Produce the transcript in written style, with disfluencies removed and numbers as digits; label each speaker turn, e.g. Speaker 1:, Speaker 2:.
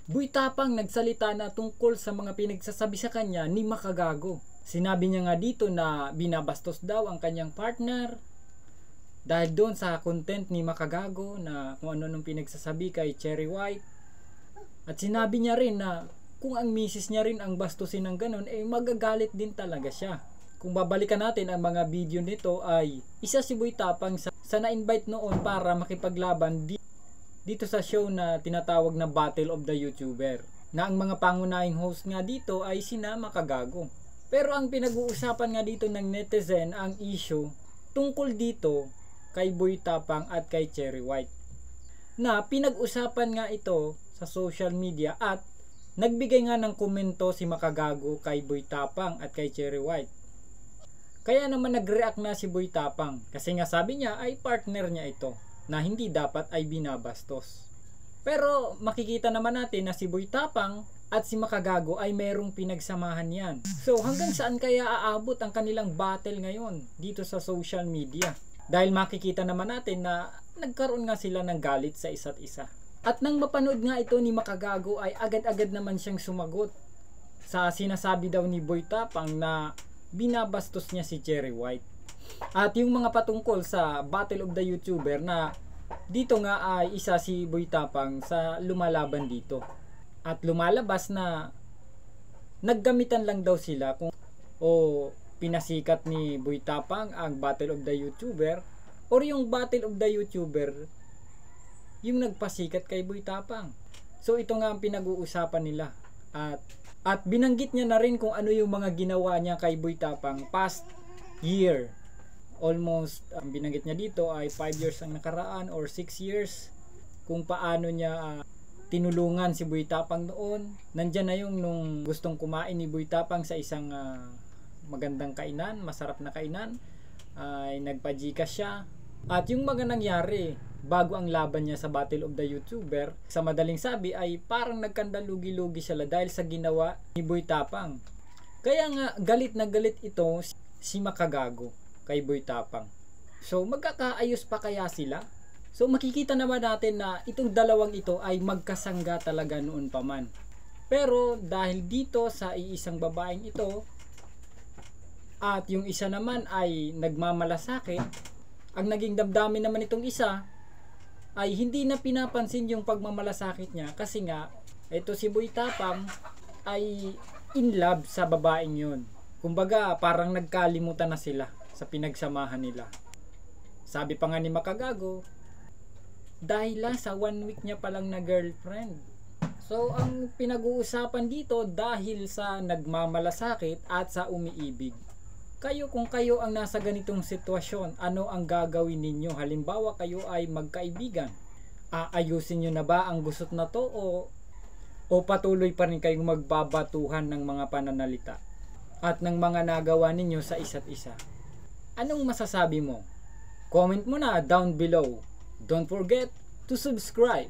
Speaker 1: Boy Tapang nagsalita na tungkol sa mga pinagsasabi sa kanya ni Makagago. Sinabi niya nga dito na binabastos daw ang kanyang partner dahil doon sa content ni Makagago na kung ano nung pinagsasabi kay Cherry White. At sinabi niya rin na kung ang misis niya rin ang bastusin ng ganun, eh magagalit din talaga siya. Kung babalikan natin ang mga video nito ay isa si Boy Tapang sa na-invite noon para makipaglaban dito sa show na tinatawag na Battle of the YouTuber, na ang mga pangunahing host nga dito ay sina Makagago. Pero ang pinag-uusapan nga dito ng netizen ang issue tungkol dito kay Boy Tapang at kay Cherry White, na pinag-usapan nga ito sa social media at nagbigay nga ng komento si Makagago kay Boy Tapang at kay Cherry White. Kaya naman nag-react na si Boy Tapang kasi nga sabi niya ay partner niya ito na hindi dapat ay binabastos. Pero makikita naman natin na si Boy Tapang at si Makagago ay merong pinagsamahan yan. So hanggang saan kaya aabot ang kanilang battle ngayon dito sa social media? Dahil makikita naman natin na nagkaroon nga sila ng galit sa isa't isa. At nang mapanood nga ito ni Makagago ay agad-agad naman siyang sumagot sa sinasabi daw ni Boy Tapang na binabastos niya si Cherry White. At yung mga patungkol sa Battle of the YouTuber na dito nga ay isa si Boy Tapang sa lumalaban dito. At lumalabas na naggamitan lang daw sila o pinasikat ni Boy Tapang ang Battle of the YouTuber or yung Battle of the YouTuber yung nagpasikat kay Boy Tapang. So ito nga ang pinag-uusapan nila. At binanggit niya na rin kung ano yung mga ginawa niya kay Boy Tapang past year. Almost, ang binanggit niya dito ay 5 years ang nakaraan or 6 years. Kung paano niya tinulungan si Boy Tapang noon. Nandyan na yung nung gustong kumain ni Boy Tapang sa isang magandang kainan, masarap na kainan, ay nagpa-Gcash siya. At yung mga nangyari bago ang laban niya sa Battle of the YouTuber, sa madaling sabi ay parang nagkandalugi-lugi sila dahil sa ginawa ni Boy Tapang. Kaya nga galit na galit ito si Makagago kay Boy Tapang. So magkakaayos pa kaya sila? So makikita naman natin na itong dalawang ito ay magkasangga talaga noon pa man. Pero dahil dito sa iisang babaeng ito at yung isa naman ay nagmamalasakit, ang naging damdamin naman itong isa ay hindi na pinapansin yung pagmamalasakit niya kasi nga ito si Boy Tapang ay in love sa babaeng yun. Kumbaga parang nagkalimutan na sila sa pinagsamahan nila. Sabi pa nga ni Makagago, dahil sa 1 week niya palang na girlfriend. So ang pinag-uusapan dito dahil sa nagmamalasakit at sa umiibig. Kayo kung kayo ang nasa ganitong sitwasyon, ano ang gagawin ninyo? Halimbawa kayo ay magkaibigan. Aayusin nyo na ba ang gusot na to o patuloy pa rin kayong magbabatuhan ng mga pananalita at ng mga nagawa ninyo sa isa't isa? Anong masasabi mo? Comment mo na down below. Don't forget to subscribe.